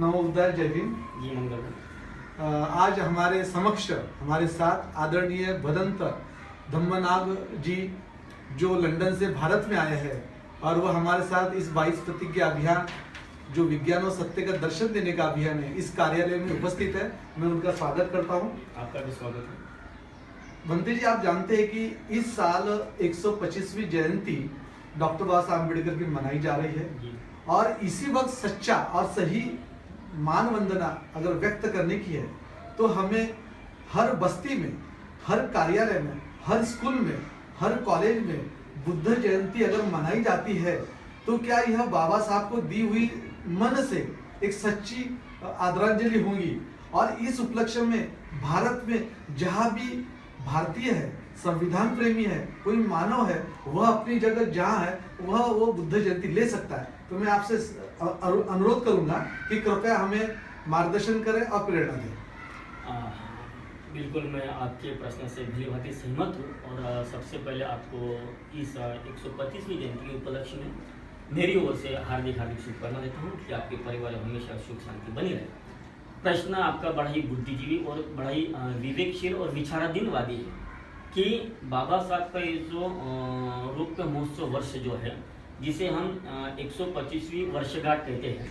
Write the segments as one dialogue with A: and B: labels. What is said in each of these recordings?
A: नवोदय, जय भीम
B: जी। मंगल।
A: आज हमारे समक्ष हमारे साथ आदरणीय भदंत धम्मनाग जी जो लंदन से भारत में आए हैं और वह हमारे साथ इस 22 प्रतिज्ञा अभियान जो विज्ञान और सत्य का दर्शन देने का अभियान है इस कार्यालय में उपस्थित है। मैं उनका स्वागत करता हूं।
B: आपका भी स्वागत है।
A: भंते जी, आप जानते हैं कि इस साल 125वीं जयंती डॉक्टर बाबा साहब अम्बेडकर की मनाई जा रही है और इसी वक्त सच्चा और सही मान वंदना अगर व्यक्त करने की है तो हमें हर बस्ती में, हर कार्यालय में, हर स्कूल में, हर कॉलेज में बुद्ध जयंती अगर मनाई जाती है तो क्या यह बाबा साहब को दी हुई मन से एक सच्ची आदरांजलि होगी। और इस उपलक्ष्य में भारत में जहाँ भी भारतीय है, संविधान प्रेमी है, कोई मानव है, वह अपनी जगह जहाँ है वह वो बुद्ध जयंती ले सकता है। तो मैं आपसे अनुरोध करूंगा कि कृपया हमें मार्गदर्शन करें और प्रेरणा दें।
B: बिल्कुल, मैं आपके प्रश्न से भली-भांति सहमत हूँ और सबसे पहले आपको इस 125वीं जयंती के उपलक्ष्य में मेरी ओर से हार्दिक शुभकामना देता हूँ कि आपके परिवार में हमेशा सुख शांति बनी रहे। प्रश्न आपका बड़ा ही बुद्धिजीवी और बड़ा ही विवेकशील और विचाराधीनवादी है कि बाबा साहब का ये जो रूप महोत्सव वर्ष जो है जिसे हम 125वीं वर्षगांठ कहते हैं,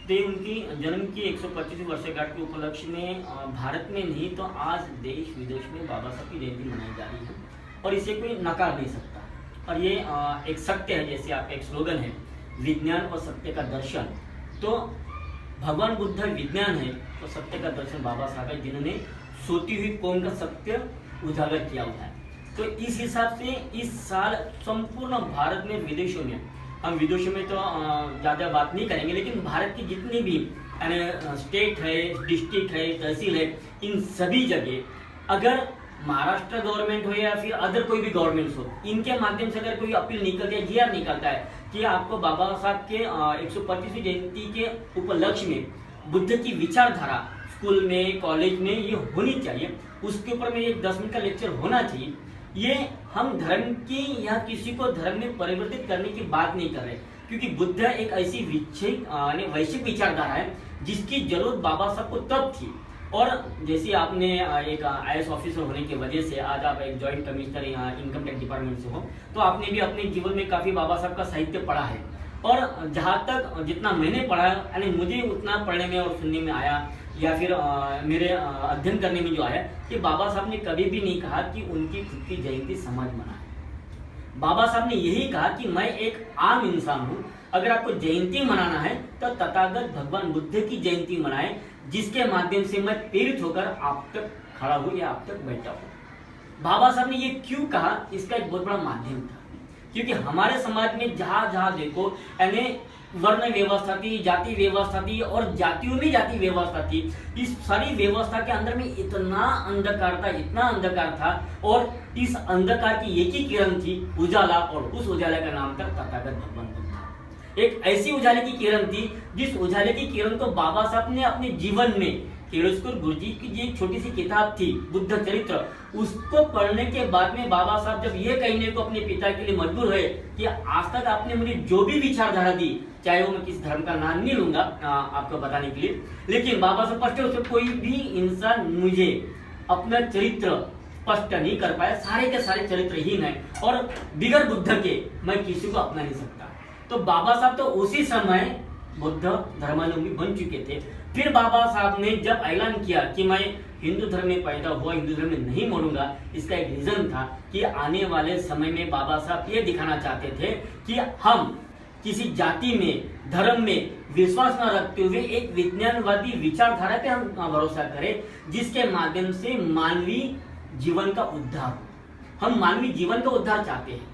B: तो उनकी जन्म की 125वीं वर्षगांठ के उपलक्ष्य में भारत में नहीं तो आज देश विदेश में बाबा साहब की जयंती मनाई जा रही है और इसे कोई नकार नहीं सकता। और ये एक सत्य है, जैसे आप एक स्लोगन है विज्ञान और सत्य का दर्शन। तो भगवान बुद्ध विज्ञान है तो सत्य का दर्शन बाबा साहब है जिन्होंने सोती हुई कौम का सत्य उजागर किया हुआ है। तो इस हिसाब से इस साल संपूर्ण भारत में, विदेशों में, हम विदेशों में तो ज़्यादा बात नहीं करेंगे, लेकिन भारत की जितनी भी स्टेट है, डिस्ट्रिक्ट है, तहसील है, इन सभी जगह अगर महाराष्ट्र गवर्नमेंट हो या फिर अदर कोई भी गवर्नमेंट हो, इनके माध्यम से अगर कोई अपील निकलती है, जीआर निकलता है कि आपको बाबा साहब के 125वीं जयंती के उपलक्ष्य में बुद्ध की विचारधारा स्कूल में, कॉलेज में ये होनी चाहिए, उसके ऊपर में एक 10 मिनट का लेक्चर होना चाहिए। ये हम धर्म की या किसी को धर्म में परिवर्तित करने की बात नहीं कर रहे, क्योंकि बुद्ध एक ऐसी वैश्विक विचारधारा है जिसकी जरूरत बाबा साहब को तब थी। और जैसे आपने एक IAS ऑफिसर होने की वजह से आज आप एक joint commissioner income tax department से हो, तो आपने भी अपने जीवन में काफी बाबा साहब का साहित्य पढ़ा है। और जहाँ तक जितना मैंने पढ़ा यानी मुझे उतना पढ़ने में और सुनने में आया या फिर मेरे अध्ययन करने में जो आया कि बाबा साहब ने कभी भी नहीं कहा कि उनकी खुद की जयंती समाज मनाए। बाबा साहब ने यही कहा कि मैं एक आम इंसान हूँ, अगर आपको जयंती मनाना है तो तथागत भगवान बुद्ध की जयंती मनाए, जिसके माध्यम से मैं प्रेरित होकर आप तक खड़ा हूँ या आप तक बैठा हूँ। बाबा साहब ने ये क्यों कहा, इसका एक बहुत बड़ा माध्यम था, क्योंकि हमारे समाज में जहाँ जहाँ देखो यानी वर्ण व्यवस्था थी, जाति व्यवस्था थी और जातियों में जाति व्यवस्था थी। इस सारी व्यवस्था के अंदर में इतना अंधकार था, इतना अंधकार था, और इस अंधकार की एक ही किरण थी, उजाला, और उस उजाले का नाम था तथागत भगवान बुद्ध। एक ऐसी उजाले की किरण थी जिस उजाले की किरण को बाबा साहब ने अपने जीवन में, किरोस्कर गुरुजी की जो एक छोटी सी किताब थी बुद्ध चरित्र, उसको पढ़ने के बाद में बाबा साहब जब ये कहने को अपने पिता के लिए मजबूर हुए कि आज तक आपने मुझे जो भी विचारधारा दी, चाहे वो मैं किस धर्म का नाम नहीं लूंगा आपको बताने के लिए, लेकिन बाबा साहब स्पष्ट रूप से कोई भी इंसान मुझे अपना चरित्र स्पष्ट नहीं कर पाया, सारे के सारे चरित्रहीन है और बिगर बुद्ध के मैं किसी को अपना नहीं सकता। तो बाबा साहब तो उसी समय बुद्ध धर्मावलंबी बन चुके थे। फिर बाबा साहब ने जब ऐलान किया कि मैं हिंदू धर्म में पैदा हुआ, हिंदू धर्म में नहीं मरूंगा, इसका एक रीजन था कि आने वाले समय में बाबा साहब ये दिखाना चाहते थे कि हम किसी जाति में, धर्म में विश्वास न रखते हुए एक विज्ञानवादी विचारधारा पे हम भरोसा करें, जिसके माध्यम से मानवीय जीवन का उद्धार हो। हम मानवीय जीवन का उद्धार चाहते हैं,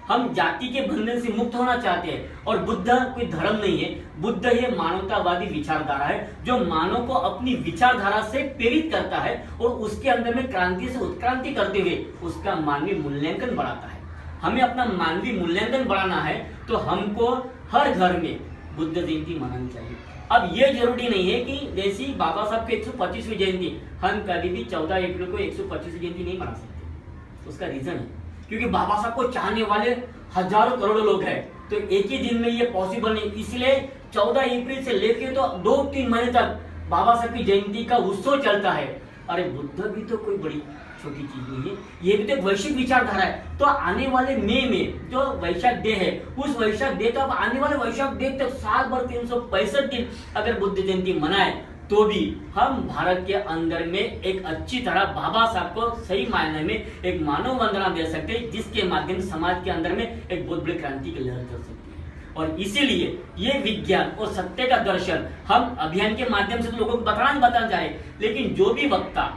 B: हम जाति के बंधन से मुक्त होना चाहते हैं। और बुद्ध कोई धर्म नहीं है, बुद्ध ये मानवतावादी विचारधारा है जो मानव को अपनी विचारधारा से प्रेरित करता है और उसके अंदर में क्रांति से उत्क्रांति करते हुए उसका मानवीय मूल्यांकन बढ़ाता है। हमें अपना मानवीय मूल्यांकन बढ़ाना है तो हमको हर घर में बुद्ध जयंती मनानी चाहिए। अब ये जरूरी नहीं है कि जैसी बाबा साहब की 125वीं जयंती हम कभी भी 14 अप्रैल को 125वीं जयंती नहीं मना सकते। उसका रीजन है क्योंकि बाबा साहब को चाहने वाले हजारों करोड़ों लोग हैं, तो एक ही दिन में ये पॉसिबल नहीं। इसलिए 14 अप्रैल से लेके तो 2-3 महीने तक बाबा साहब की जयंती का उत्सव चलता है। अरे बुद्ध भी तो कोई बड़ी छोटी चीज नहीं है, ये भी तो एक वैश्विक विचारधारा है। तो आने वाले मई में जो वैशाख डे है, उस वैशाख डे तो अब आने वाले वैशाख डे तक साल भर 365 दिन अगर बुद्ध जयंती मनाए तो भी हम भारत के अंदर में एक अच्छी तरह बाबा साहब को सही मायने में एक मानव वंदना दे सकते हैं, जिसके माध्यम से समाज के अंदर में एक बहुत बड़ी क्रांति की लहर चल सकती है। और इसीलिए ये विज्ञान और सत्य का दर्शन हम अभियान के माध्यम से तो लोगों को बताना चाहे, लेकिन जो भी वक्ता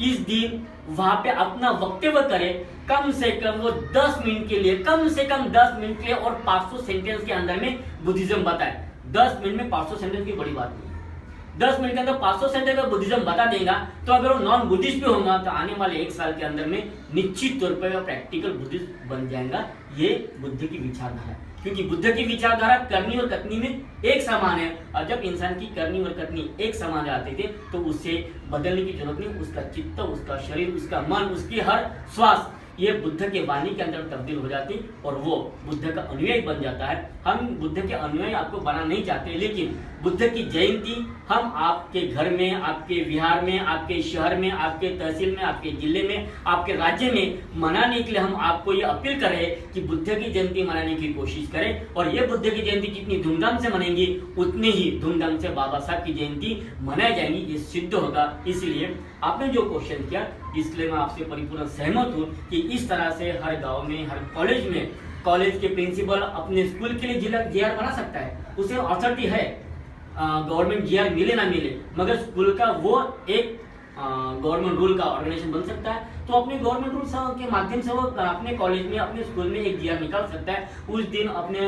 B: इस दिन वहां पे अपना वक्तव्य करे, कम से कम वो 10 मिनट के लिए, कम से कम 10 मिनट के लिए और 500 सेंटेंस के अंदर में बुद्धिज्म बताए। 10 मिनट में 500 सेंटेंस की बड़ी बात नहीं, 10 मिनट के अंदर 500 सेंटेंस का बुद्धिज्म बता देगा तो अगर वो नॉन बुद्धिस्ट भी होगा तो आने वाले 1 साल के अंदर में निश्चित तौर पर प्रैक्टिकल बुद्धिस्ट बन जाएगा। ये बुद्ध की विचारधारा है, क्योंकि बुद्ध की विचारधारा करनी और कथनी में एक समान है, और जब इंसान की करनी और कथनी एक समान जाते थे तो उससे बदलने की जरूरत नहीं। उसका चित्त, उसका शरीर, उसका मन, उसकी हर श्वास ये बुद्ध के वाणी के अंदर तब्दील हो जाती और वो बुद्ध का अनुयायी बन जाता है। हम बुद्ध के अनुयायी आपको बनाना नहीं चाहते, लेकिन बुद्ध की जयंती हम आपके घर में, आपके विहार में, आपके शहर में, आपके तहसील में, आपके जिले में, आपके राज्य में मनाने के लिए हम आपको ये अपील कर रहे हैं कि बुद्ध की जयंती मनाने की कोशिश करें। और ये बुद्ध की जयंती जितनी धूमधाम से मनाएंगे उतनी ही धूमधाम से बाबा साहब की जयंती मनाई जाएंगी, ये सिद्ध होगा। इसलिए आपने जो क्वेश्चन किया, इसलिए मैं आपसे परिपूर्ण सहमत हूँ कि इस तरह से हर गांव में, हर कॉलेज में, कॉलेज के प्रिंसिपल अपने स्कूल के लिए जीआर बना सकता है, उसे अथॉरिटी है। गवर्नमेंट जीआर मिले ना मिले, मगर स्कूल का वो एक गवर्नमेंट रूल का ऑर्गेनाइजेशन बन सकता है, तो अपने गवर्नमेंट रूल के माध्यम से वो अपने कॉलेज में, अपने स्कूल में एक जीआर निकाल सकता है। उस दिन अपने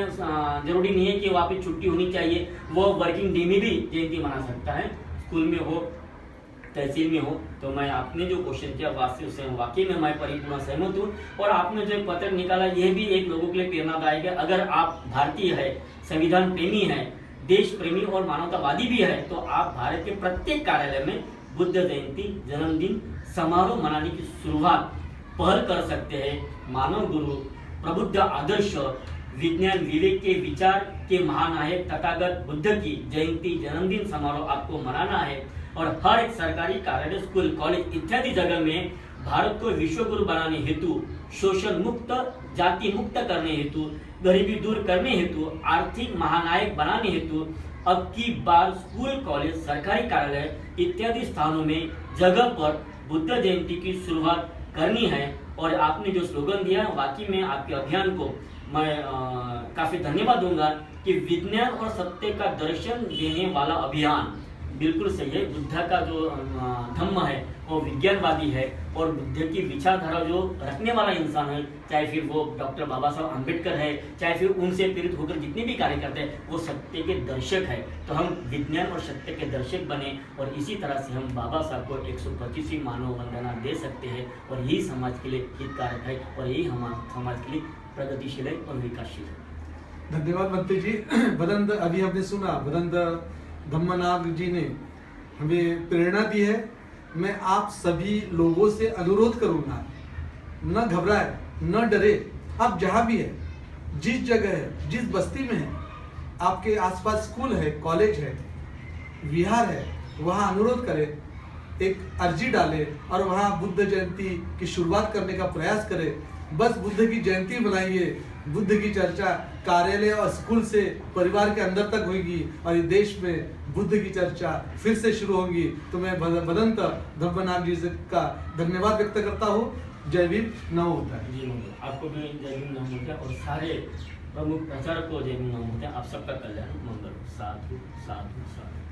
B: जरूरी नहीं है कि वहाँ पे छुट्टी होनी चाहिए, वो वर्किंग डे में भी जयंती मना सकता है, स्कूल में हो, तहसील में हो। तो मैं आपने जो क्वेश्चन किया वाकई में मैं परिपूर्ण सहमत हूँ। और आपने जो पत्र निकाला ये भी एक लोगों के लिए प्रेरणादायक है। अगर आप भारतीय है, संविधान प्रेमी है, देश प्रेमी और मानवतावादी भी है, तो आप भारत के प्रत्येक कार्यालय में बुद्ध जयंती जन्मदिन समारोह मनाने की शुरुआत पहल कर सकते हैं। मानव गुरु, प्रबुद्ध आदर्श, विज्ञान विवेक के विचार के महानायक तथागत बुद्ध की जयंती जन्मदिन समारोह आपको मनाना है। और हर एक सरकारी कार्यालय, स्कूल, कॉलेज इत्यादि जगह में भारत को विश्व गुरु बनाने हेतु, शोषण मुक्त, जाति मुक्त करने हेतु, गरीबी दूर करने हेतु, आर्थिक महानायक बनाने हेतु अब की बार स्कूल, कॉलेज, सरकारी कार्यालय इत्यादि स्थानों में जगह पर बुद्ध जयंती की शुरुआत करनी है। और आपने जो स्लोगन दिया, वाकई में आपके अभियान को मैं काफी धन्यवाद दूंगा कि विज्ञान और सत्य का दर्शन देने वाला अभियान बिल्कुल सही है। बुद्ध का जो धम्म है वो विज्ञानवादी है, और बुद्ध की विचारधारा जो रखने वाला इंसान है, चाहे फिर वो डॉक्टर बाबा साहब अम्बेडकर है, चाहे फिर उनसे प्रेरित होकर जितने भी कार्य करते हैं, वो सत्य के दर्शक है। तो हम विज्ञान और सत्य के दर्शक बने, और इसी तरह से हम बाबा साहब को 125वीं मानव वंदना दे सकते हैं। और यही समाज के लिए हितकारक है, और यही हमारे समाज के लिए प्रगतिशील है और विकासशील है।
A: धन्यवाद मंत्री जी। बदंत अभी हमने सुना, बदंत धम्मनाग जी ने हमें प्रेरणा दी है। मैं आप सभी लोगों से अनुरोध करूंगा, न घबराए, न डरे। आप जहां भी है, जिस जगह है, जिस बस्ती में है, आपके आसपास स्कूल है, कॉलेज है, विहार है, वहां अनुरोध करें, एक अर्जी डालें और वहां बुद्ध जयंती की शुरुआत करने का प्रयास करें। बस बुद्ध की जयंती बनाइए, बुद्ध की चर्चा कार्यालय और स्कूल से परिवार के अंदर तक होगी, और ये देश में बुद्ध की चर्चा फिर से शुरू होगी। तो मैं बदंत धम्मनाग जी का धन्यवाद व्यक्त करता हूँ। जय भीम, नमो बुद्धाय।
B: जी मंगल, आपको भी जय भीम, नमो बुद्धाय, और सारे प्रमुख प्रचारक को जय भीम, नमो बुद्धाय। आप सबका कल्याण मंगल। साधु साधु साधु।